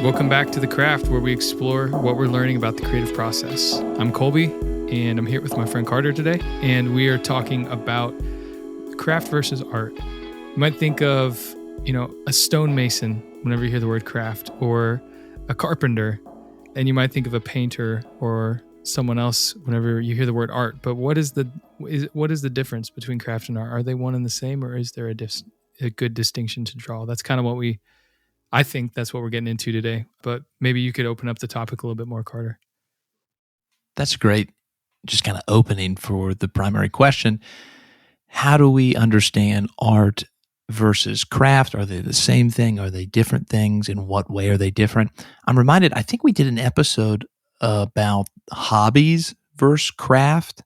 Welcome back to The Craft, where we explore what we're learning about the creative process. I'm Colby, and I'm here with my friend Carter today, and we are talking about craft versus art. You might think of, a stonemason whenever you hear the word craft, or a carpenter, and you might think of a painter or someone else whenever you hear the word art. But what is the difference between craft and art? Are they one and the same, or is there a good distinction to draw? That's kind of I think that's what we're getting into today, but maybe you could open up the topic a little bit more, Carter. That's great. Just kind of opening for the primary question. How do we understand art versus craft? Are they the same thing? Are they different things? In what way are they different? I'm reminded, I think we did an episode about hobbies versus craft.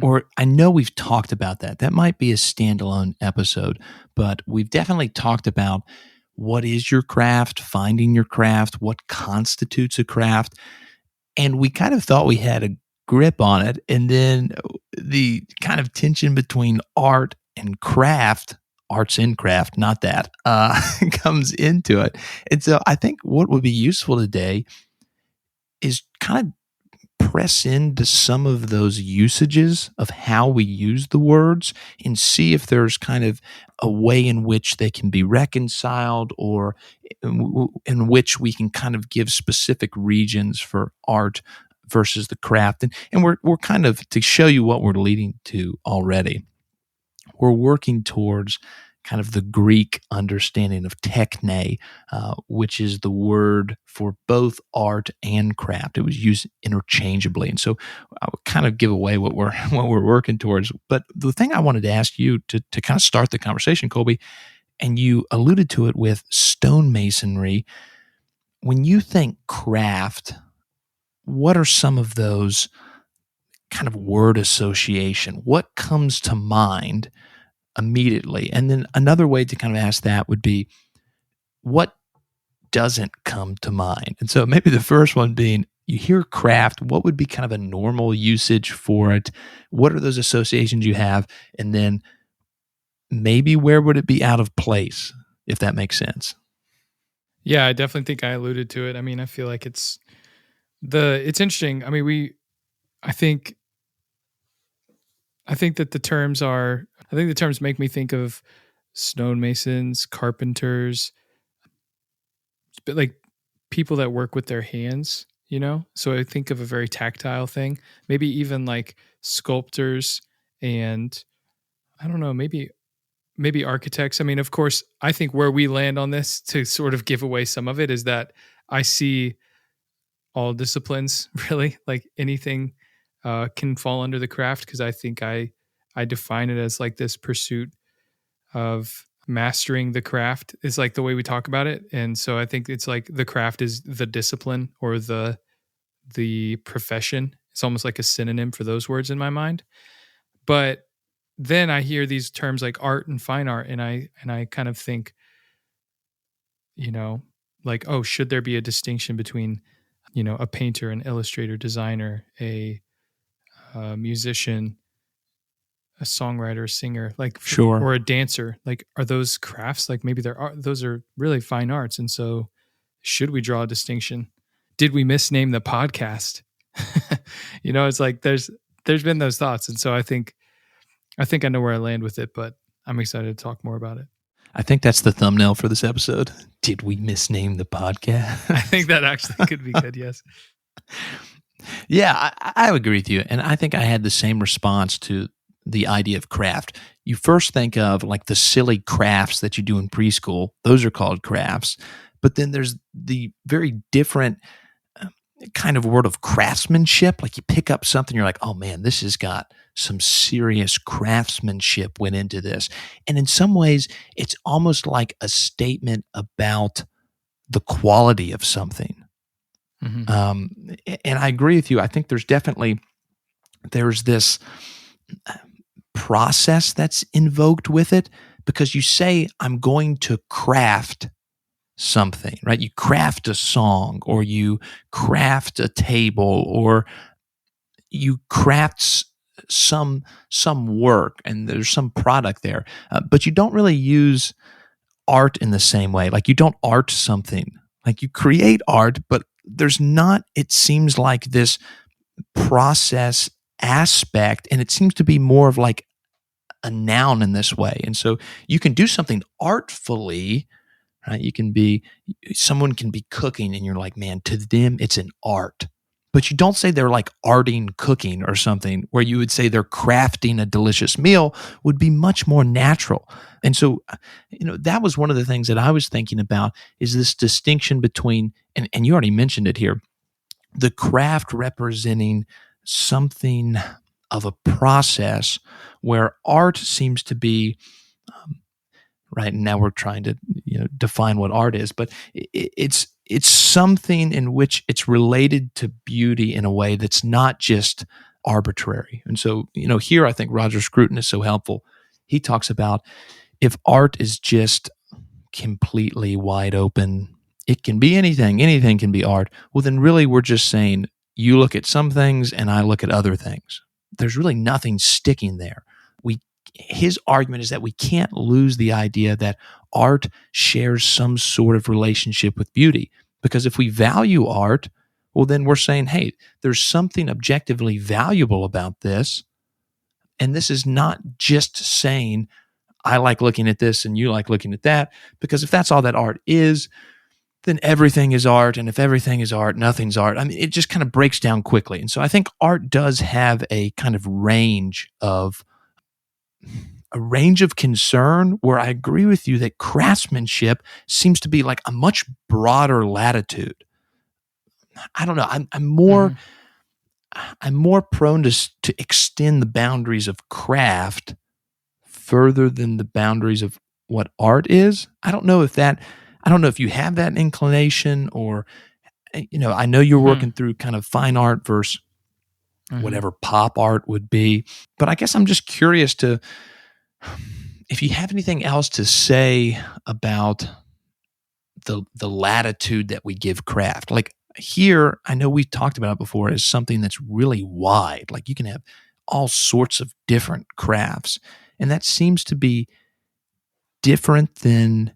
Or I know we've talked about that. That might be a standalone episode, but we've definitely talked about what is your craft, finding your craft, what constitutes a craft. And we kind of thought we had a grip on it. And then the kind of tension between art and craft, arts and craft, not that, comes into it. And so I think what would be useful today is kind of press into some of those usages of how we use the words and see if there's kind of a way in which they can be reconciled, or in which we can kind of give specific regions for art versus the craft. And we're kind of, to show you what we're leading to already, we're working towards kind of the Greek understanding of techne, which is the word for both art and craft. It was used interchangeably, and so I would kind of give away what we're working towards. But the thing I wanted to ask you to kind of start the conversation, Colby, and you alluded to it with stonemasonry. When you think craft, what are some of those kind of word association? What comes to mind immediately? And then another way to kind of ask that would be, what doesn't come to mind? And so maybe the first one being, you hear craft, what would be kind of a normal usage for it? What are those associations you have? And then maybe where would it be out of place, if that makes sense? Yeah, I definitely think I alluded to it. I mean, I feel like it's interesting. I mean, I think that the terms make me think of stonemasons, carpenters, but like people that work with their hands, So I think of a very tactile thing, maybe even like sculptors and I don't know, maybe architects. I mean, of course, I think where we land on this, to sort of give away some of it, is that I see all disciplines, really, like anything can fall under the craft, because I think I define it as like this pursuit of mastering the craft is like the way we talk about it. And so I think it's like the craft is the discipline or the profession. It's almost like a synonym for those words in my mind. But then I hear these terms like art and fine art, and I kind of think, like, oh, should there be a distinction between, a painter, an illustrator, designer, a musician, a songwriter, singer, like, Sure, or a dancer? Like, are those crafts? Like, maybe those are really fine arts. And so should we draw a distinction? Did we misname the podcast? It's like there's been those thoughts. And so I think I know where I land with it, but I'm excited to talk more about it. I think that's the thumbnail for this episode. Did we misname the podcast? I think that actually could be good, yes. Yeah, I agree with you. And I think I had the same response to the idea of craft. You first think of like the silly crafts that you do in preschool. Those are called crafts. But then there's the very different kind of word of craftsmanship. Like you pick up something, you're like, oh man, this has got some serious craftsmanship went into this. And in some ways, it's almost like a statement about the quality of something. Mm-hmm. And I agree with you. I think there's this process that's invoked with it, because you say, I'm going to craft something, right? You craft a song, or you craft a table, or you craft some work, and there's some product there. But you don't really use art in the same way. Like you don't art something Like you create art, but there's not, it seems like this process aspect, and it seems to be more of like a noun in this way. And so you can do something artfully, right? Someone can be cooking and you're like, man, to them, it's an art. But you don't say they're like arting cooking or something, where you would say they're crafting a delicious meal would be much more natural. And so, that was one of the things that I was thinking about is this distinction between, and you already mentioned it here, the craft representing something of a process where art seems to be right. And now we're trying to define what art is, but it's something in which it's related to beauty in a way that's not just arbitrary. And so here I think Roger Scruton is so helpful. He talks about if art is just completely wide open, it can be anything. Anything can be art. Well, then really we're just saying you look at some things and I look at other things. There's really nothing sticking there. His argument is that we can't lose the idea that art shares some sort of relationship with beauty. Because if we value art, well, then we're saying, hey, there's something objectively valuable about this. And this is not just saying, I like looking at this and you like looking at that. Because if that's all that art is, then everything is art. And if everything is art, nothing's art. I mean, it just kind of breaks down quickly. And so I think art does have a kind of range of concern where I agree with you that craftsmanship seems to be like a much broader latitude. I don't know. I'm more prone to extend the boundaries of craft further than the boundaries of what art is. I don't know if you have that inclination, or I know you're working through kind of fine art versus whatever pop art would be, but I guess I'm just curious if you have anything else to say about the latitude that we give craft. Like here, I know we've talked about it before as something that's really wide. Like you can have all sorts of different crafts. And that seems to be different than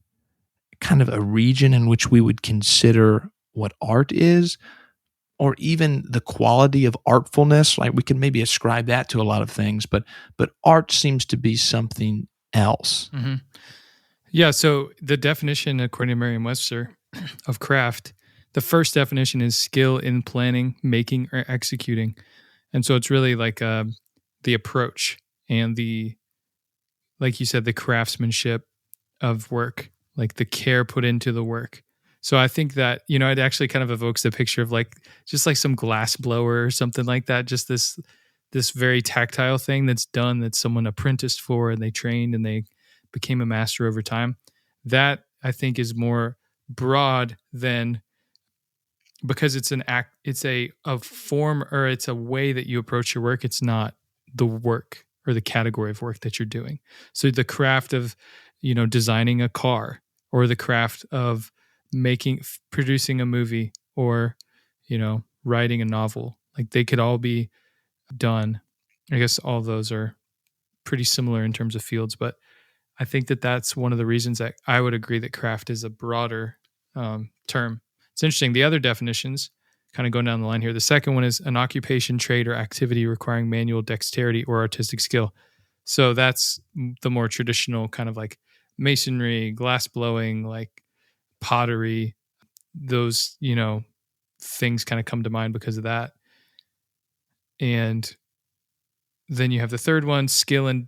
kind of a region in which we would consider what art is, or even the quality of artfulness. Like we can maybe ascribe that to a lot of things, but art seems to be something else. Mm-hmm. Yeah. So the definition, according to Merriam-Webster, of craft, the first definition is skill in planning, making, or executing. And so it's really like the approach and like you said, the craftsmanship of work, like the care put into the work. So I think that, it actually kind of evokes the picture of just like some glass blower or something like that. Just this very tactile thing that's done, that someone apprenticed for and they trained and they became a master over time. That I think is more broad than, because it's an act, it's a form, or it's a way that you approach your work. It's not the work or the category of work that you're doing. So the craft of, designing a car, or the craft of producing a movie, or, writing a novel, like they could all be done. I guess all of those are pretty similar in terms of fields, but I think that that's one of the reasons that I would agree that craft is a broader term. It's interesting. The other definitions, kind of going down the line here. The second one is an occupation, trade, or activity requiring manual dexterity or artistic skill. So that's the more traditional kind of like masonry, glass blowing, like pottery. Those, things kind of come to mind because of that. And then you have the third one, skill in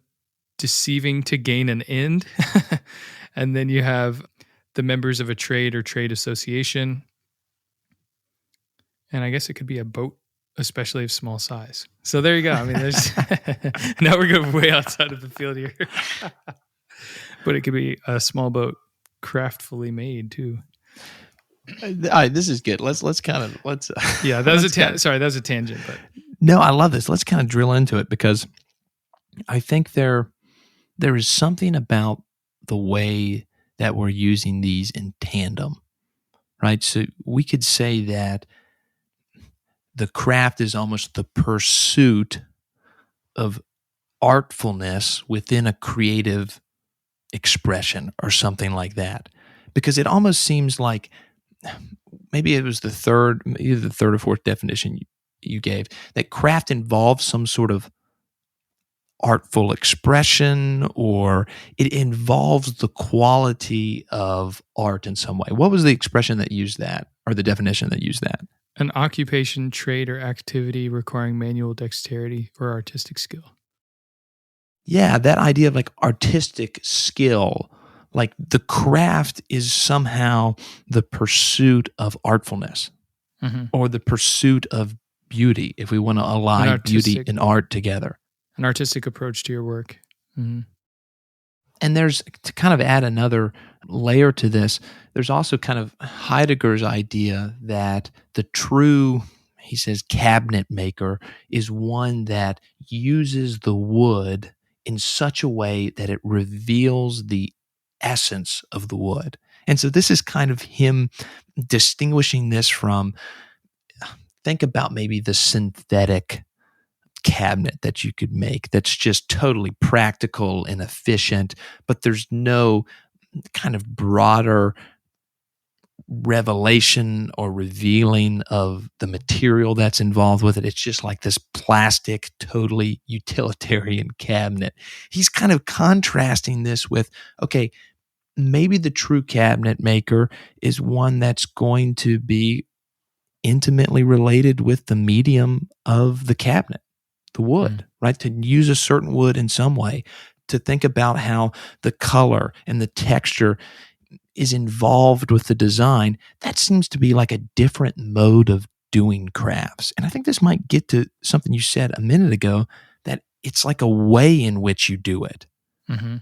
deceiving to gain an end. And then you have the members of a trade or trade association. And I guess it could be a boat, especially of small size. So there you go. I mean, there's now we're going way outside of the field here. But it could be a small boat, craftfully made too. All right, this is good. Let's yeah, that was sorry, that was a tangent, but no, I love this. Let's kind of drill into it, because I think there is something about the way that we're using these in tandem, right? So we could say that the craft is almost the pursuit of artfulness within a creative expression or something like that, because it almost seems like maybe it was either the third or fourth definition you gave, that craft involves some sort of artful expression, or it involves the quality of art in some way. What was the expression that used that, or the definition that used that? An occupation, trade, or activity requiring manual dexterity or artistic skill. Yeah, that idea of like artistic skill, like the craft is somehow the pursuit of artfulness Mm-hmm. or the pursuit of beauty, if we want to ally beauty and art together. An artistic approach to your work. Mm-hmm. And there's, to kind of add another layer to this, there's also kind of Heidegger's idea that the true, he says, cabinet maker is one that uses the wood in such a way that it reveals the essence of the wood. And so this is kind of him distinguishing this from, think about maybe the synthetic cabinet that you could make that's just totally practical and efficient, but there's no kind of broader revelation or revealing of the material that's involved with it. It's just like this plastic, totally utilitarian cabinet. He's kind of contrasting this with, okay, maybe the true cabinet maker is one that's going to be intimately related with the medium of the cabinet, the wood, right? To use a certain wood in some way, to think about how the color and the texture is involved with the design. That seems to be like a different mode of doing crafts. And I think this might get to something you said a minute ago, that it's like a way in which you do it. Mm-hmm.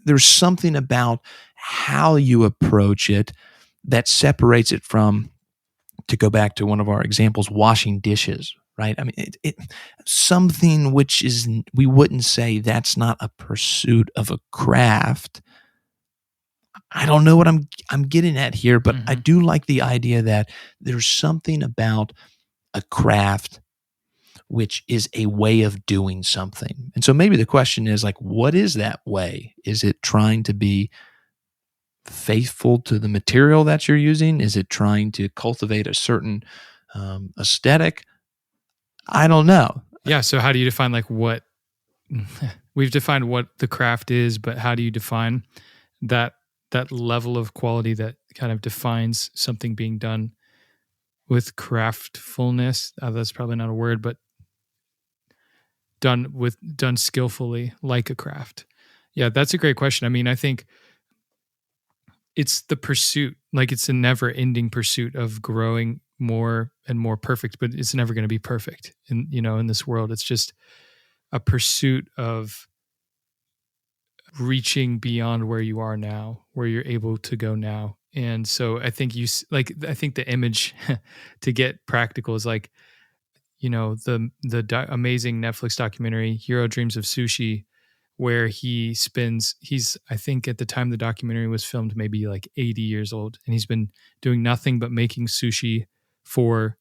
There's something about how you approach it that separates it from, to go back to one of our examples, washing dishes, right? I mean, something which is, we wouldn't say that's not a pursuit of a craft. I don't know what I'm getting at here, but I do like the idea that there's something about a craft which is a way of doing something. And so maybe the question is like, what is that way? Is it trying to be faithful to the material that you're using? Is it trying to cultivate a certain aesthetic? I don't know. Yeah. So how do you define like what we've defined what the craft is, but how do you define that level of quality that kind of defines something being done with craftfulness? That's probably not a word, but done skillfully, like a craft. Yeah, that's a great question. I mean, I think it's the pursuit, like it's a never ending pursuit of growing more and more perfect, but it's never going to be perfect in this world. It's just a pursuit of reaching beyond where you are now, where you're able to go now. And so I think I think the image to get practical is like, the amazing Netflix documentary, Hero Dreams of Sushi, where he's, I think at the time the documentary was filmed, maybe like 80 years old. And he's been doing nothing but making sushi for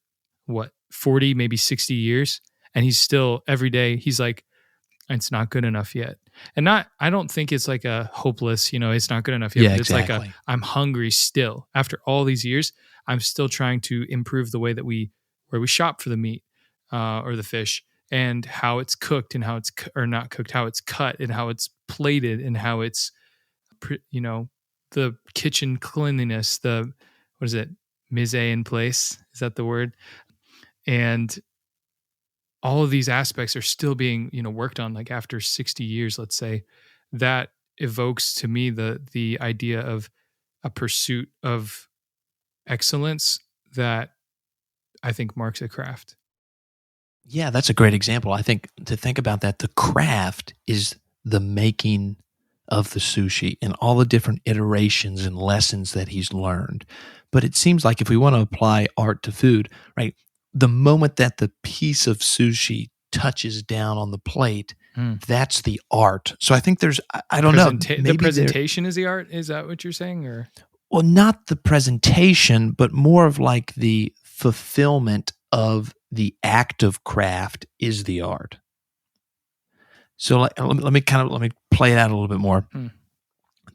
40, maybe 60 years. And he's still every day, he's like, it's not good enough yet. And I don't think it's like a hopeless, it's not good enough yet. Yeah, But it's exactly. like I'm hungry still. After all these years, I'm still trying to improve the way that where we shop for the meat or the fish, and how it's cooked, and how it's or not cooked, how it's cut, and how it's plated, and how it's the kitchen cleanliness, the what is it, mise en place, is that the word? And all of these aspects are still being worked on, like after 60 years, let's say. That evokes to me the idea of a pursuit of excellence that I think marks a craft. Yeah, that's a great example. I think to think about that, the craft is the making of the sushi and all the different iterations and lessons that he's learned. But it seems like if we want to apply art to food, right, the moment that the piece of sushi touches down on the plate, that's the art. So I think there's, I don't know. The presentation is the art. Is that what you're saying? Or well, not the presentation, but more of like the fulfillment of the act of craft is the art. So let me play it out a little bit more.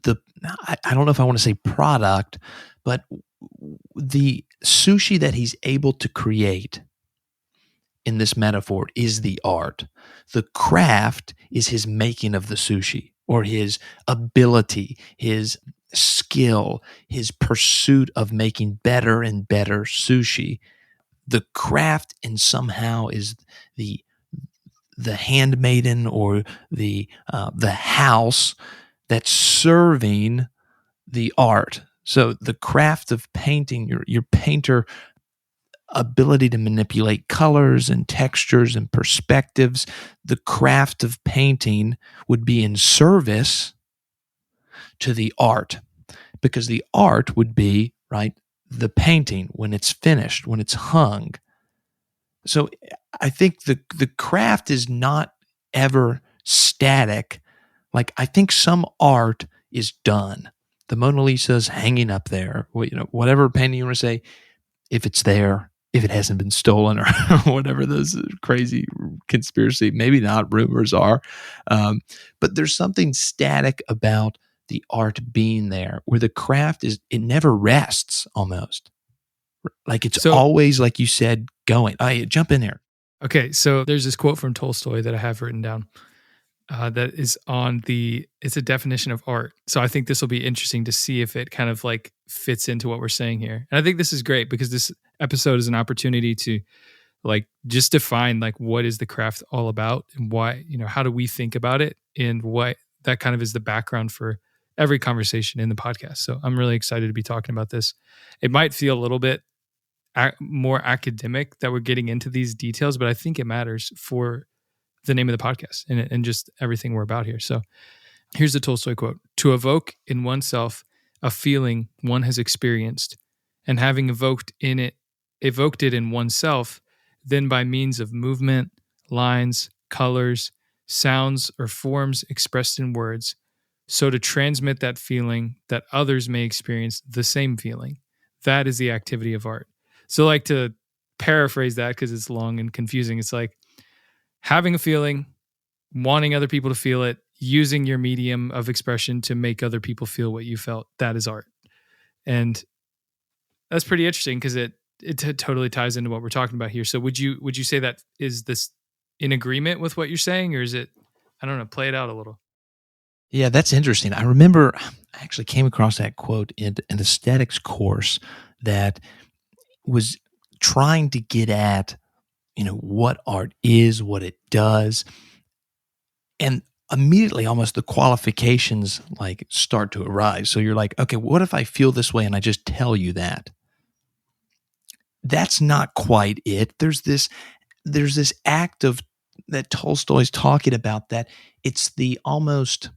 I don't know if I want to say product, but the sushi that he's able to create in this metaphor is the art. The craft is his making of the sushi, or his ability, his skill, his pursuit of making better and better sushi. The craft and somehow is the handmaiden, or the house that's serving the art. So the craft of painting, your painter ability to manipulate colors and textures and perspectives, the craft of painting would be in service to the art, because the art would be, right, the painting when it's finished, when it's hung. So I think the craft is not ever static. Like, I think some art is done. The Mona Lisa is hanging up there. Whatever painting you want to say, if it's there, if it hasn't been stolen, or whatever those crazy conspiracy, maybe not, rumors are. But there's something static about the art being there, where the craft it never rests almost. Like, it's So, always, like you said, going. Jump in there. okay, so there's this quote from Tolstoy that I have written down that is it's a definition of art. So I think this will be interesting to see if it kind of like fits into what we're saying here. And I think this is great because this episode is an opportunity to like just define like what is the craft all about, and why, how do we think about it, and what that kind of is the background for every conversation in the podcast. So I'm really excited to be talking about this. It might feel a little bit more academic that we're getting into these details, but I think it matters for the name of the podcast and just everything we're about here. So here's the Tolstoy quote: "To evoke in oneself a feeling one has experienced, and having evoked it in oneself, then by means of movement, lines, colors, sounds, or forms expressed in words, so to transmit that feeling that others may experience the same feeling. That is the activity of art." So, like, to paraphrase that, because it's long and confusing, it's like having a feeling, wanting other people to feel it, using your medium of expression to make other people feel what you felt. That is art. And that's pretty interesting because it totally ties into what we're talking about here. So would you say that is this in agreement with what you're saying, or is it, I don't know, play it out a little? Yeah, that's interesting. I remember I actually came across that quote in an aesthetics course that was trying to get at, what art is, what it does. And immediately almost the qualifications like start to arise. So you're like, okay, what if I feel this way and I just tell you that? That's not quite it. There's this act of that Tolstoy's talking about, that it's the almost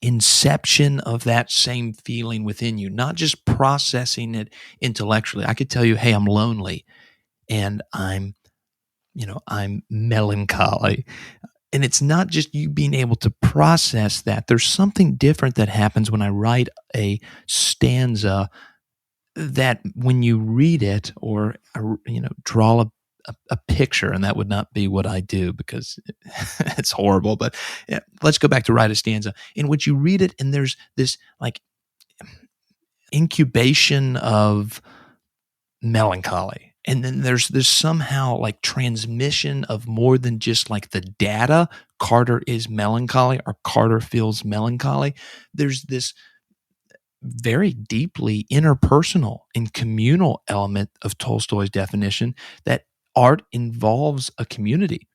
inception of that same feeling within you, not just processing it intellectually. I could tell you, hey, I'm lonely and I'm melancholy. And it's not just you being able to process that. There's something different that happens when I write a stanza, that when you read it, or draw a picture, and that would not be what I do because it's horrible. But yeah, let's go back to write a stanza in which you read it, and there's this like incubation of melancholy. And then there's somehow like transmission of more than just like the data. Carter is melancholy, or Carter feels melancholy. There's this very deeply interpersonal and communal element of Tolstoy's definition, that art involves a community.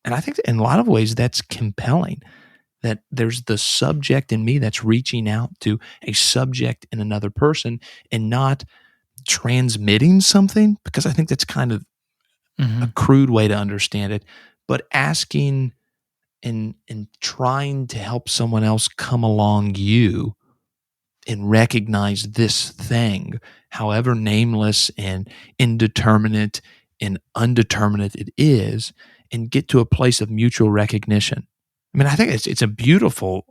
And I think that in a lot of ways that's compelling, that there's the subject in me that's reaching out to a subject in another person, and not transmitting something, because I think that's kind of a Mm-hmm. crude way to understand it, but asking and trying to help someone else come along you and recognize this thing, however nameless and indeterminate and undeterminate it is, and get to a place of mutual recognition. I mean, I think it's a beautiful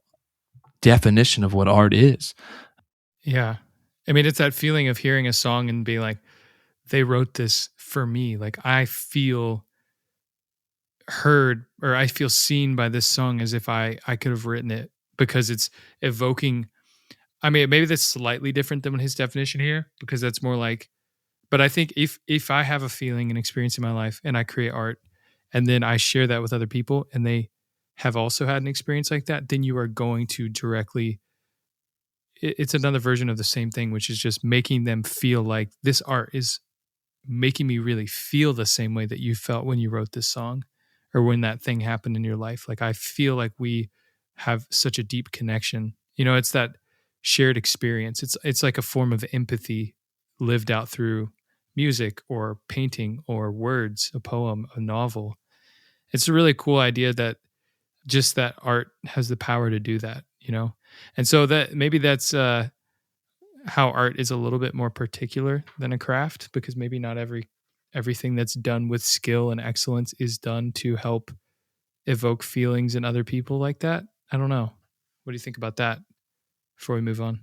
definition of what art is. Yeah. I mean, it's that feeling of hearing a song and being like, they wrote this for me. Like, I feel heard, or I feel seen by this song as if I could have written it, because it's evoking I mean, maybe that's slightly different than his definition here, because that's more like, but I think if I have a feeling and experience in my life and I create art and then I share that with other people and they have also had an experience like that, then you are going to directly, it's another version of the same thing, which is just making them feel like this art is making me really feel the same way that you felt when you wrote this song or when that thing happened in your life. Like I feel like we have such a deep connection. You know, it's that shared experience. It's like a form of empathy lived out through music or painting or words, a poem, a novel. It's a really cool idea that just that art has the power to do that, you know? And so that maybe that's how art is a little bit more particular than a craft, because maybe not everything that's done with skill and excellence is done to help evoke feelings in other people like that. I don't know. What do you think about that before we move on?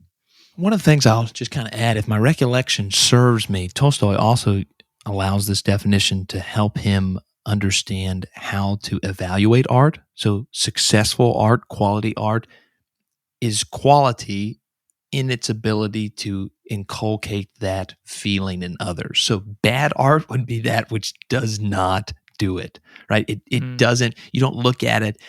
One of the things I'll just kind of add, if my recollection serves me, Tolstoy also allows this definition to help him understand how to evaluate art. So, successful art, quality art, is quality in its ability to inculcate that feeling in others. So, bad art would be that which does not do it, right? It Mm. doesn't, you don't look at it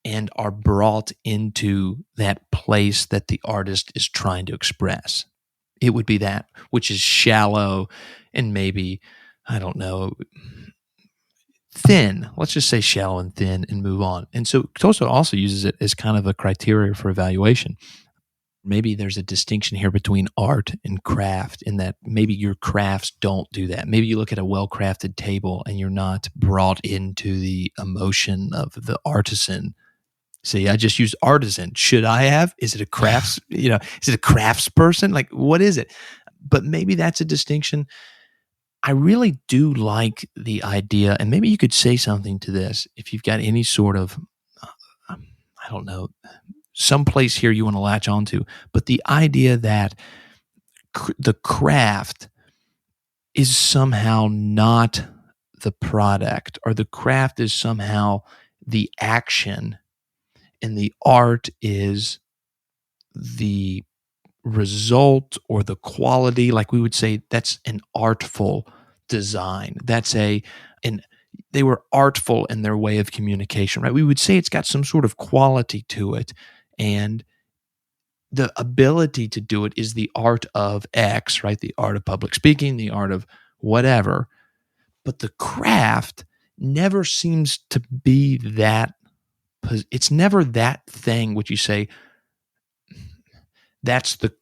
and are brought into that place that the artist is trying to express. It would be that which is shallow and maybe, I don't know, thin. Let's just say shallow and thin and move on. And so Tolstoy also uses it as kind of a criteria for evaluation. Maybe there's a distinction here between art and craft, in that maybe your crafts don't do that. Maybe you look at a well crafted table and you're not brought into the emotion of the artisan. See, I just used artisan. Should I have? Is it a crafts, is it a crafts person? Like, what is it? But maybe that's a distinction. I really do like the idea, and maybe you could say something to this if you've got any sort of, I don't know, some place here you want to latch onto. But the idea that the craft is somehow not the product, or the craft is somehow the action, and the art is the result or the quality. Like we would say, that's an artful design. And they were artful in their way of communication, right? We would say it's got some sort of quality to it. And the ability to do it is the art of X, right? The art of public speaking, the art of whatever. But the craft never seems to be that. It's never that thing which you say, that's the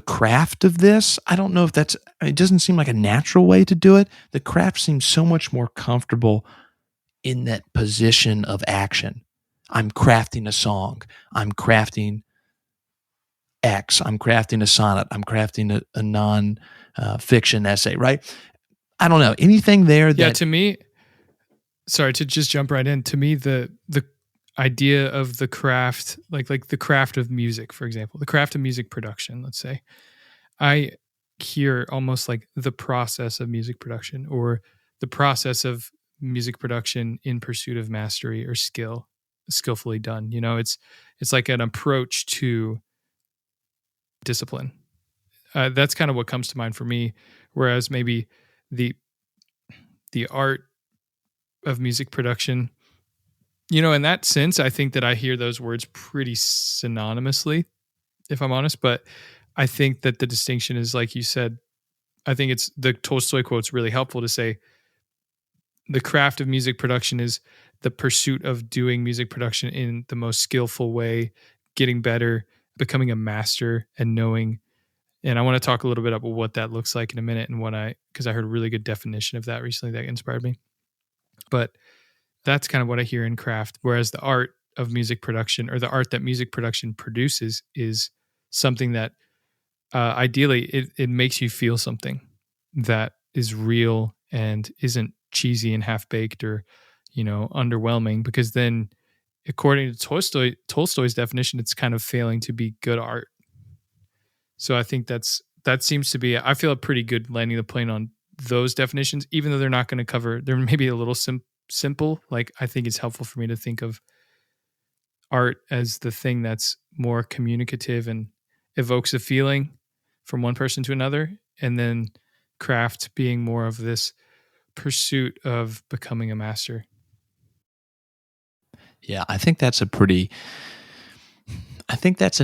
craft of this. I don't know if it doesn't seem like a natural way to do it. The craft seems so much more comfortable in that position of action. I'm crafting a song. I'm crafting X. I'm crafting a sonnet. I'm crafting a non fiction essay, right? I don't know. Anything there Yeah, that. to me, sorry to just jump right in. To me, the idea of the craft, like the craft of music, for example, the craft of music production, let's say, I hear almost like the process of music production, or the process of music production in pursuit of mastery or skillfully done. You know, it's like an approach to discipline. That's kind of what comes to mind for me. Whereas maybe the the art of music production, you know, in that sense, I think that I hear those words pretty synonymously, if I'm honest. But I think that the distinction is, like you said, I think it's the Tolstoy quote's really helpful to say the craft of music production is the pursuit of doing music production in the most skillful way, getting better, becoming a master, and knowing. And I want to talk a little bit about what that looks like in a minute, and because I heard a really good definition of that recently that inspired me. But that's kind of what I hear in craft. Whereas the art of music production, or the art that music production produces, is something that ideally it makes you feel something that is real and isn't cheesy and half baked or, you know, underwhelming. Because then, according to Tolstoy's definition, it's kind of failing to be good art. So I think that seems to be, I feel, a pretty good landing the plane on those definitions, even though they're not going to cover, they're maybe a little simple. Like, I think it's helpful for me to think of art as the thing that's more communicative and evokes a feeling from one person to another, and then craft being more of this pursuit of becoming a master. Yeah, I think that's a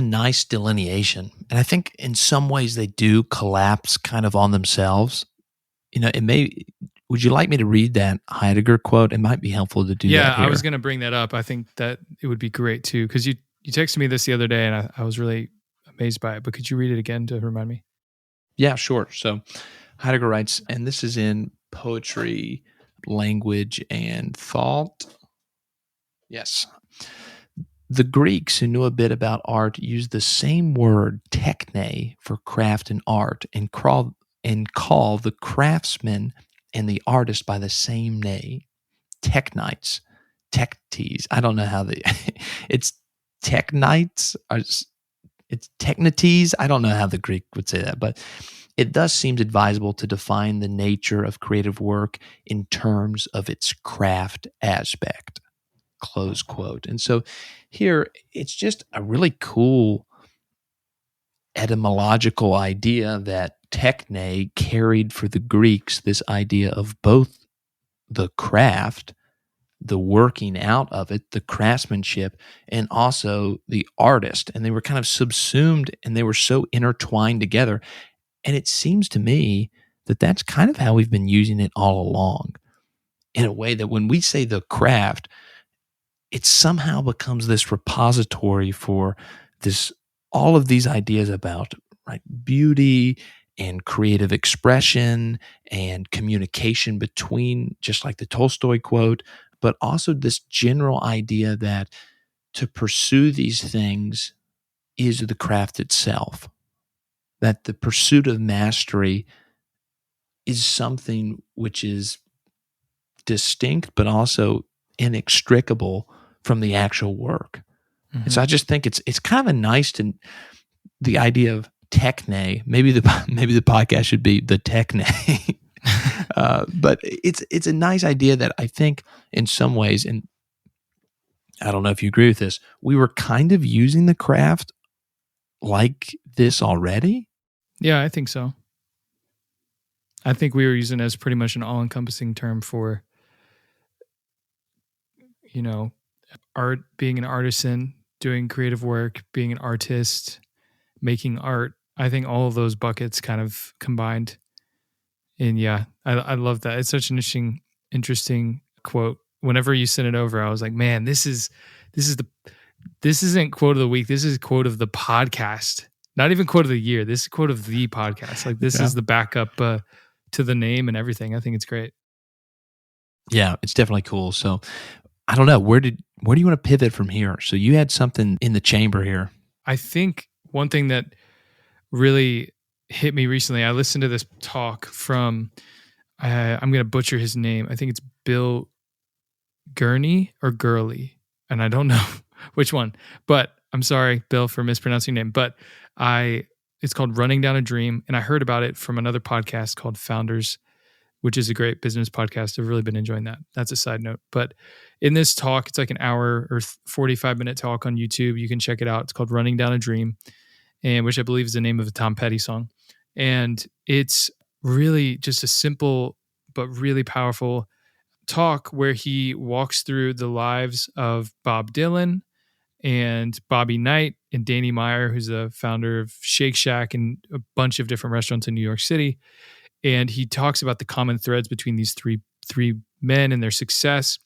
nice delineation. And I think in some ways they do collapse kind of on themselves. Would you like me to read that Heidegger quote? It might be helpful to do Yeah, that I was here. going to bring that up. I think that it would be great too, because you texted me this the other day, and I was really amazed by it. But could you read it again to remind me? Yeah, sure. So Heidegger writes, and this is in Poetry, Language, and Thought. Yes. The Greeks, who knew a bit about art, used the same word, techne, for craft and art, and call the craftsman and the artist by the same name, technites, tektes. I don't know how it's technites, or it's technetes. I don't know how the Greek would say that, but it thus seems advisable to define the nature of creative work in terms of its craft aspect. Close quote. And so here, it's just a really cool etymological idea that techne carried for the Greeks this idea of both the craft, the working out of it, the craftsmanship, and also the artist. And they were kind of subsumed and they were so intertwined together. And it seems to me that that's kind of how we've been using it all along, in a way that when we say the craft, it somehow becomes this repository for this all of these ideas about, right, beauty and creative expression and communication between, just like the Tolstoy quote, but also this general idea that to pursue these things is the craft itself, that the pursuit of mastery is something which is distinct but also inextricable from the actual work. And so I just think it's kind of a nice to the idea of techne. Maybe the podcast should be the techne. But it's a nice idea that I think in some ways, and I don't know if you agree with this, we were kind of using the craft like this already. Yeah, I think so. I think we were using it as pretty much an all-encompassing term for, art, being an artisan, doing creative work, being an artist, making art. I think all of those buckets kind of combined. And yeah, I love that. It's such an interesting quote. Whenever you sent it over, I was like, man, this isn't quote of the week. This is quote of the podcast. Not even quote of the year. This is quote of the podcast. Like this is the backup to the name and everything. I think it's great. Yeah, it's definitely cool. So I don't know, where do you want to pivot from here? So you had something in the chamber here. I think one thing that really hit me recently, I listened to this talk from, I'm going to butcher his name. I think it's Bill Gurney or Gurley, and I don't know which one, but I'm sorry, Bill, for mispronouncing your name. But it's called Running Down a Dream, and I heard about it from another podcast called Founders, which is a great business podcast. I've really been enjoying that. That's a side note. But in this talk, it's like an hour or 45-minute talk on YouTube. You can check it out. It's called Running Down a Dream, and which I believe is the name of a Tom Petty song. And it's really just a simple but really powerful talk where he walks through the lives of Bob Dylan and Bobby Knight and Danny Meyer, who's the founder of Shake Shack and a bunch of different restaurants in New York City. And he talks about the common threads between these three men and their success.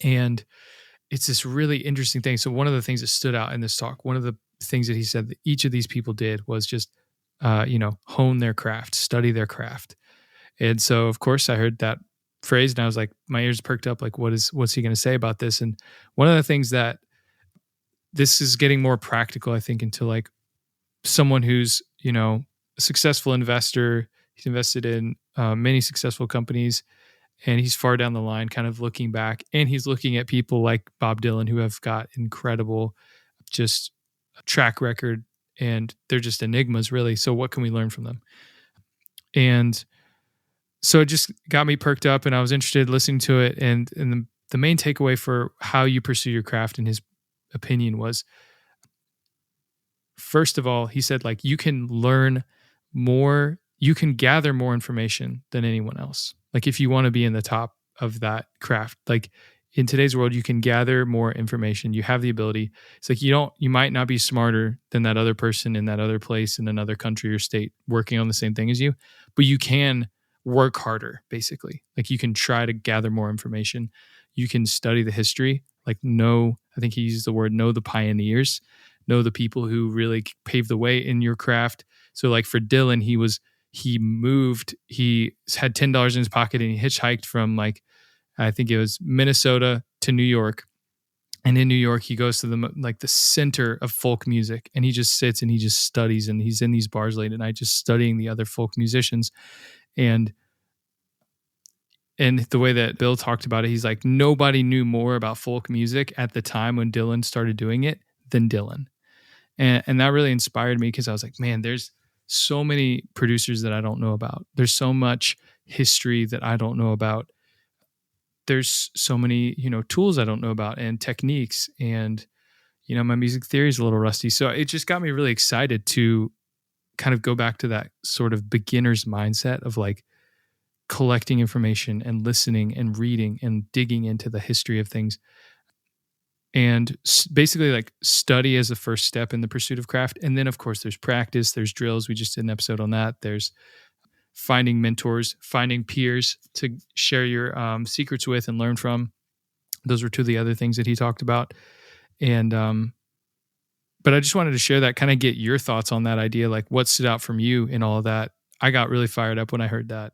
And it's this really interesting thing. So one of the things that stood out in this talk, one of the things that he said that each of these people did was just, hone their craft, study their craft. And so, of course, I heard that phrase and I was like, my ears perked up. Like, what's he going to say about this? And one of the things that this is getting more practical, I think, into like someone who's, a successful investor. He's invested in many successful companies, and he's far down the line, kind of looking back, and he's looking at people like Bob Dylan who have got incredible, just track record, and they're just enigmas, really. So what can we learn from them? And so it just got me perked up, and I was interested listening to it. And the main takeaway for how you pursue your craft, in his opinion, was first of all, he said, like, you can learn more, you can gather more information than anyone else. Like, if you want to be in the top of that craft, like in today's world, you can gather more information. You have the ability. It's like you might not be smarter than that other person in that other place in another country or state working on the same thing as you, but you can work harder, basically. Like, you can try to gather more information. You can study the history, like I think he used the word, know the pioneers, know the people who really paved the way in your craft. So like for Dylan, he had $10 in his pocket and he hitchhiked from, like, I think it was Minnesota to New York. And in New York, he goes to the center of folk music, and he just sits and he just studies, and he's in these bars late at night just studying the other folk musicians. And the way that Bill talked about it, he's like, nobody knew more about folk music at the time when Dylan started doing it than Dylan. And that really inspired me, because I was like, man, there's so many producers that I don't know about. There's so much history that I don't know about. There's so many, tools I don't know about, and techniques, and, my music theory is a little rusty. So it just got me really excited to kind of go back to that sort of beginner's mindset of like collecting information and listening and reading and digging into the history of things. And basically like study as the first step in the pursuit of craft. And then of course there's practice, there's drills. We just did an episode on that. There's finding mentors, finding peers to share your secrets with and learn from. Those were two of the other things that he talked about. And, but I just wanted to share that, kind of get your thoughts on that idea. Like, what stood out from you in all of that? I got really fired up when I heard that.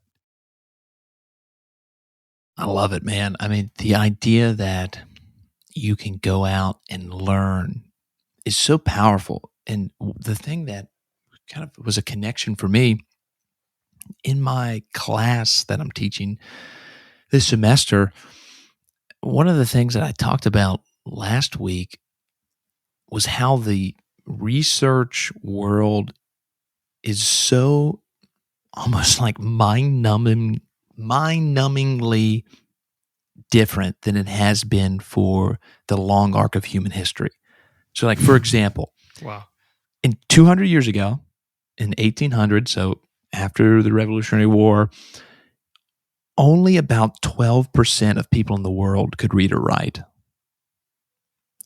I love it, man. I mean, the idea that you can go out and learn is so powerful. And the thing that kind of was a connection for me in my class that I'm teaching this semester, one of the things that I talked about last week was how the research world is so almost like mind-numbingly different than it has been for the long arc of human history. So, like, for example, wow, in 200 years ago, in 1800, so after the Revolutionary War, only about 12% of people in the world could read or write.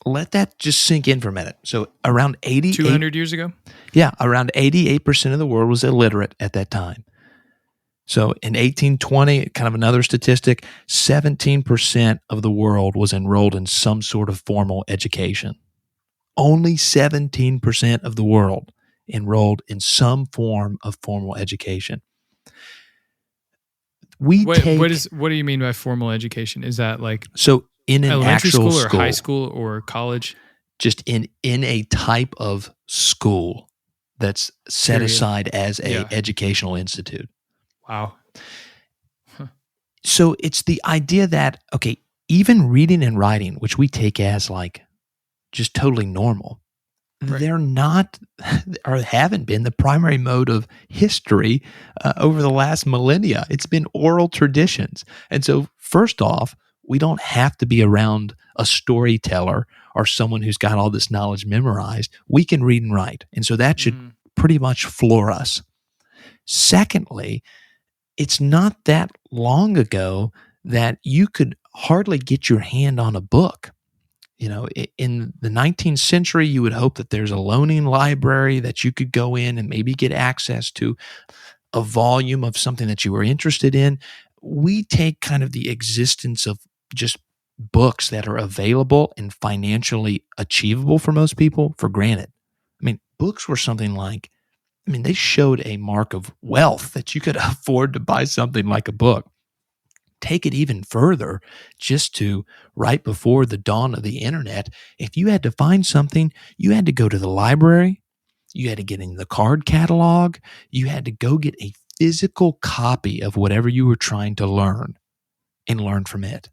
Let that just sink in for a minute. So around 200 years ago? Yeah, around 88% of the world was illiterate at that time. So in 1820, kind of another statistic, 17% of the world was enrolled in some sort of formal education. Only 17% of the world enrolled in some form of formal education. What do you mean by formal education? Is that like in an elementary actual school or high school or college? Just in a type of school that's set aside as a educational institute. Wow. Huh. So it's the idea that, okay, even reading and writing, which we take as like just totally normal, right, they're not or haven't been the primary mode of history over the last millennia. It's been oral traditions. And so first off, we don't have to be around a storyteller or someone who's got all this knowledge memorized. We can read and write. And so that should pretty much floor us. Secondly, it's not that long ago that you could hardly get your hand on a book. In the 19th century, you would hope that there's a loaning library that you could go in and maybe get access to a volume of something that you were interested in. We take kind of the existence of just books that are available and financially achievable for most people for granted. I mean, books were something like, they showed a mark of wealth that you could afford to buy something like a book. Take it even further, just to right before the dawn of the internet, if you had to find something, you had to go to the library, you had to get in the card catalog, you had to go get a physical copy of whatever you were trying to learn and learn from it.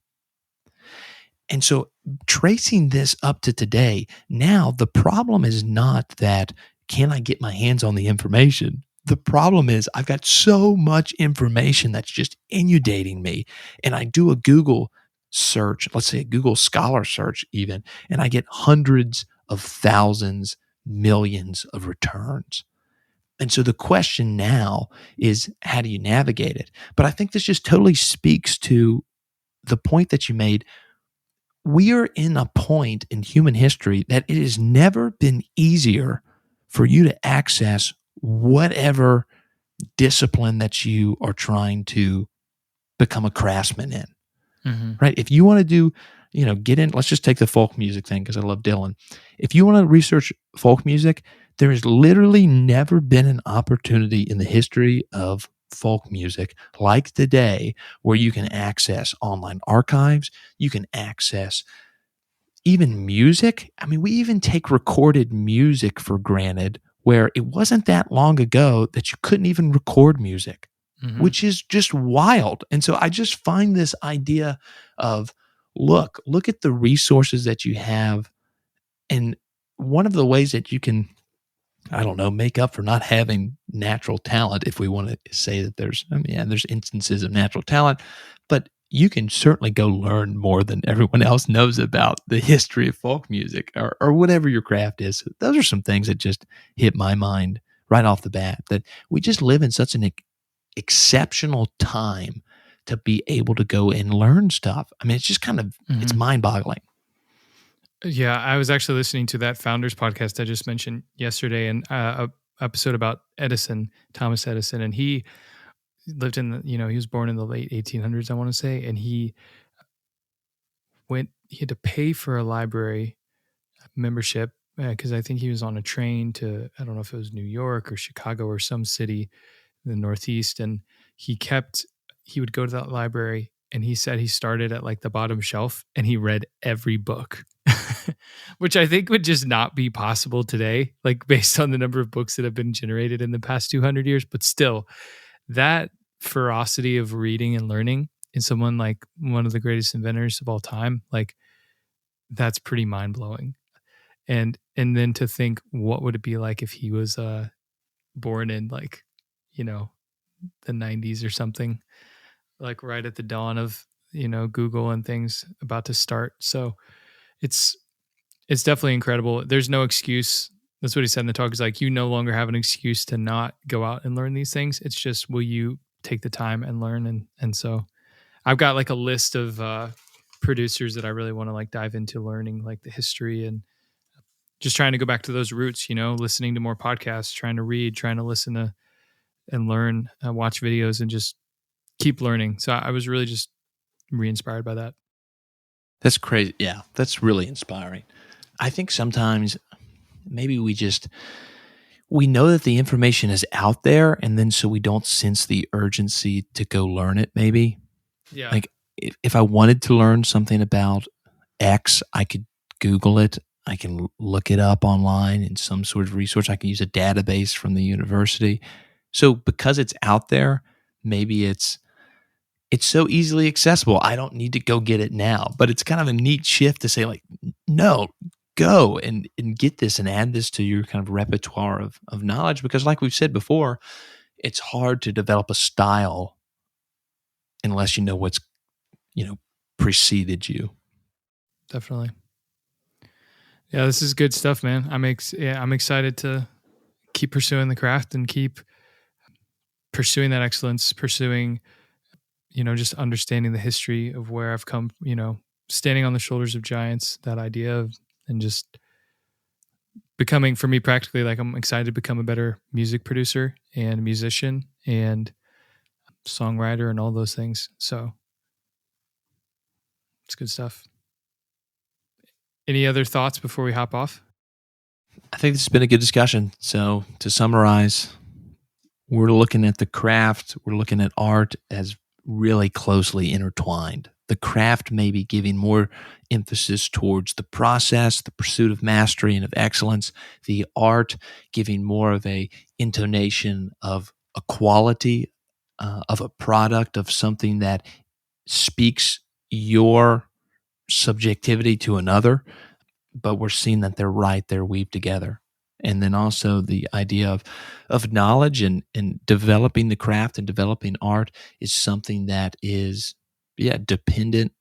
And so tracing this up to today, now the problem is not that, can I get my hands on the information? The problem is I've got so much information that's just inundating me. And I do a Google search, let's say a Google Scholar search even, and I get hundreds of thousands, millions of returns. And so the question now is, how do you navigate it? But I think this just totally speaks to the point that you made. We are in a point in human history that it has never been easier for you to access whatever discipline that you are trying to become a craftsman in, Mm-hmm. right? If you want to do, get in, let's just take the folk music thing because I love Dylan. If you want to research folk music, there has literally never been an opportunity in the history of folk music like today where you can access online archives, you can access even music. I mean, we even take recorded music for granted, where it wasn't that long ago that you couldn't even record music, Mm-hmm. which is just wild. And so I just find this idea of look at the resources that you have. And one of the ways that you can, I don't know, make up for not having natural talent, if we want to say that there's, I mean, yeah, there's instances of natural talent, but you can certainly go learn more than everyone else knows about the history of folk music or whatever your craft is. Those are some things that just hit my mind right off the bat, that we just live in such an exceptional time to be able to go and learn stuff. I mean, it's just kind of, it's Mm-hmm. mind boggling. Yeah, I was actually listening to that Founders podcast I just mentioned yesterday, and a episode about Edison, Thomas Edison, and he lived in the, he was born in the late 1800s, I want to say, and he had to pay for a library membership because I think he was on a train to, I don't know if it was New York or Chicago or some city in the Northeast, and he would go to that library, and he said he started at like the bottom shelf and he read every book. Which I think would just not be possible today, like based on the number of books that have been generated in the past 200 years. But still, that ferocity of reading and learning in someone like one of the greatest inventors of all time, like that's pretty mind blowing. And then to think, what would it be like if he was born in like, you know, the 90s or something, like right at the dawn of, Google and things about to start. So it's definitely incredible. There's no excuse. That's what he said in the talk, is like, you no longer have an excuse to not go out and learn these things. It's just, will you take the time and learn? And so I've got like a list of producers that I really want to like dive into learning, like the history, and just trying to go back to those roots, listening to more podcasts, trying to read, trying to listen to and learn, watch videos, and just keep learning. So I was really just re-inspired by that. That's crazy. Yeah, that's really inspiring. I think sometimes maybe we know that the information is out there, and then so we don't sense the urgency to go learn it. Maybe Yeah. like if I wanted to learn something about X, I could Google it. I can look it up online in some sort of resource. I can use a database from the university. So because it's out there, maybe it's so easily accessible. I don't need to go get it now. But it's kind of a neat shift to say, like, no, go and get this and add this to your kind of repertoire of knowledge. Because like we've said before, it's hard to develop a style unless you know what's, preceded you. Definitely. Yeah, this is good stuff, man. I'm excited to keep pursuing the craft and keep pursuing that excellence, pursuing, just understanding the history of where I've come, standing on the shoulders of giants, that idea of, and just becoming, for me practically, like I'm excited to become a better music producer and musician and songwriter and all those things. So it's good stuff. Any other thoughts before we hop off? I think this has been a good discussion. So to summarize, we're looking at the craft, we're looking at art as really closely intertwined. The craft may be giving more emphasis towards the process, the pursuit of mastery and of excellence. The art giving more of a intonation of a quality, of a product, of something that speaks your subjectivity to another. But we're seeing that they're right there, weaved together. And then also the idea of knowledge and developing the craft and developing art is something that is, dependent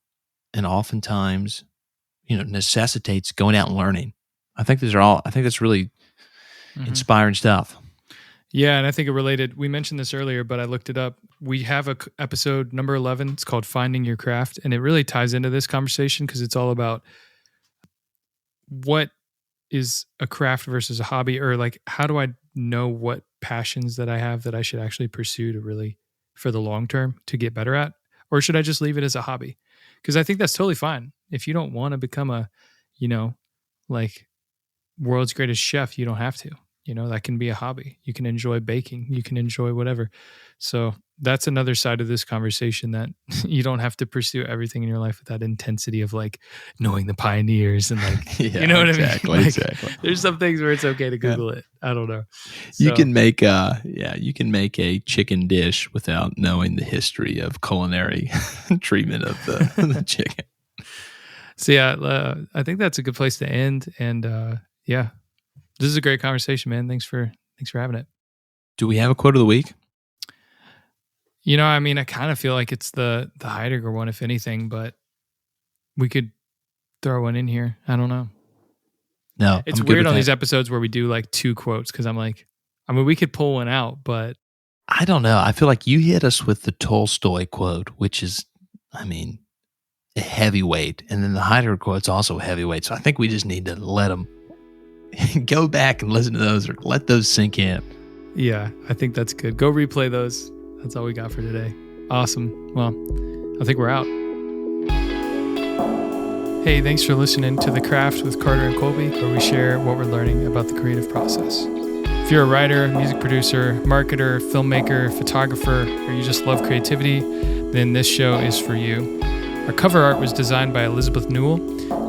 and oftentimes, necessitates going out and learning. I think that's really inspiring stuff. Yeah, and I think it related. We mentioned this earlier, but I looked it up. We have a episode number 11. It's called Finding Your Craft, and it really ties into this conversation because it's all about what is a craft versus a hobby, or like how do I know what passions that I have that I should actually pursue to really for the long term to get better at, or should I just leave it as a hobby? Because I think that's totally fine. If you don't want to become a, like world's greatest chef, you don't have to. That can be a hobby. You can enjoy baking. You can enjoy whatever. So that's another side of this conversation, that you don't have to pursue everything in your life with that intensity of like knowing the pioneers and like, you know what I mean? Like, Exactly. There's some things where it's okay to Google it. I don't know. You can make a chicken dish without knowing the history of culinary treatment of the chicken. So I think that's a good place to end. And this is a great conversation, man. Thanks for having it. Do we have a quote of the week? I kind of feel like it's the Heidegger one, if anything, but we could throw one in here. I don't know. No, it's weird on these episodes where we do like two quotes because I'm like, we could pull one out, but I don't know. I feel like you hit us with the Tolstoy quote, which is, a heavyweight, and then the Heidegger quote's also a heavyweight. So I think we just need to let them go back and listen to those, or let those sink in. Yeah, I think that's good. Go replay those. That's all we got for today. Awesome. Well, I think we're out. Hey, thanks for listening to The Craft with Carter and Colby, where we share what we're learning about the creative process. If you're a writer, music producer, marketer, filmmaker, photographer, or you just love creativity, then this show is for you. Our cover art was designed by Elizabeth Newell.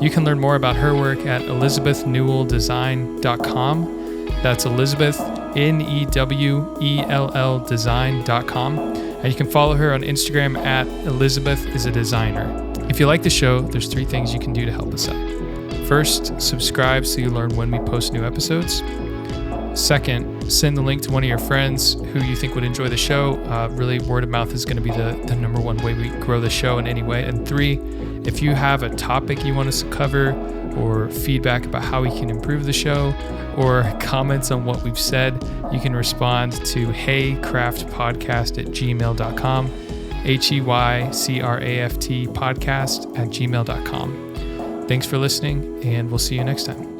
You can learn more about her work at elizabethnewelldesign.com. That's Elizabeth, Newell design.com. And you can follow her on Instagram at Elizabeth is a designer. If you like the show, there's 3 things you can do to help us out. First, subscribe so you learn when we post new episodes. Second, send the link to one of your friends who you think would enjoy the show. Really, word of mouth is going to be the number one way we grow the show in any way. And 3, if you have a topic you want us to cover, or feedback about how we can improve the show, or comments on what we've said, you can respond to heycraftpodcast@gmail.com, heycraft podcast@gmail.com. Thanks for listening, and we'll see you next time.